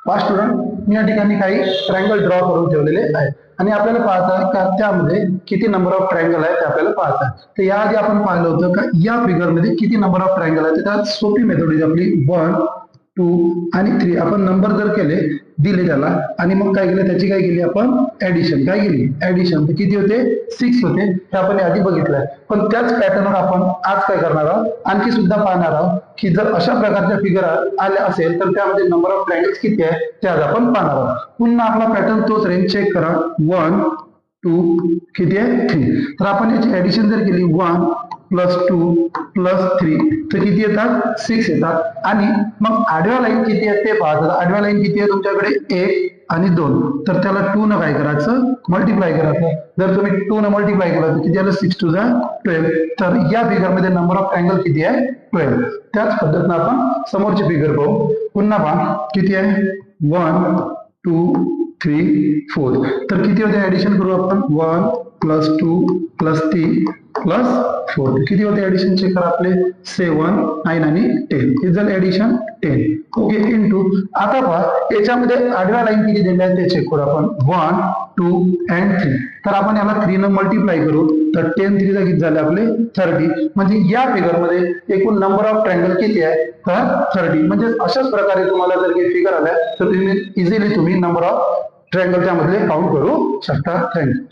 पहा स्टुडंट, मी या ठिकाणी काही ट्रायंगल ड्रॉ करून ठेवलेले आहेत आणि आपल्याला पाहता आहे का त्यामध्ये किती नंबर ऑफ ट्रायंगल आहेत ते आपल्याला पाहता आहे. तर याआधी आपण पाहिलं होतं का या फिगर मध्ये किती नंबर ऑफ ट्रायंगल आहेत. त्यात सोपी मेथड आपली 1, 2 आणि 3 आपण नंबर जर केले दिले त्याला आणि मग काय केलं त्याची काय केली आपण ऍडिशन काय केली ऍडिशन तर किती होते 6 होते हे आपण आधी बघितलंय. पण त्याच पॅटर्नवर आपण आज काय करणार आहोत आणखी सुद्धा पाहणार आहोत की जर अशा प्रकारच्या फिगर आल्या असेल तर त्यामध्ये नंबर ऑफ ट्रायंगल्स किती आहे ते आज आपण पाहणार आहोत. पुन्हा आपला पॅटर्न तोच रेंज चेक करा 1, 2 किती आहे 3. तर आपण याची ऍडिशन जर केली 1 प्लस 2 प्लस 3 तर किती येतात 6 येतात. आणि मग आडव्या लाईन किती आहे ते पाहतात. आडव्या लाईन किती आहे तुमच्याकडे 1 आणि 2 तर त्याला 2 न काय करायचं मल्टिप्लाय करायचं. जर तुम्ही 2 न मल्टिप्लाय केलं तर किती आलं 6 2 12. तर या फिगर मध्ये नंबर ऑफ ट्रायंगल किती आहे 12. त्याच पद्धतीने आपण समोरची फिगर पाहू. पुन्हा पहा किती आहे 1 2 3 4 तर किती होते ऍडिशन करू आपण 1 प्लस 2 प्लस 3 प्लस 4 किती होते ऍडिशन चेक करा आपले 7 9 आणि 10 हे झालं ऍडिशन 10. ओके इनटू आता पहा याच्यामध्ये आडव्या लाईन किती दिल्या आहेत ते चेक करू आपण 1 2 and 3 तर आपण याला 3 न मल्टिप्लाय करू तर 10 3 किती झाले आपले 30. म्हणजे या फिगर मध्ये एकूण नंबर ऑफ ट्रायंगल किती आहे तर 30. म्हणजे अशाच प्रकारे तुम्हाला जर काही फिगर आल्या तर तुम्ही इझिली तुम्ही नंबर ऑफ ट्रायंगल त्यामध्ये काउंट करू शकता. थँक्यू.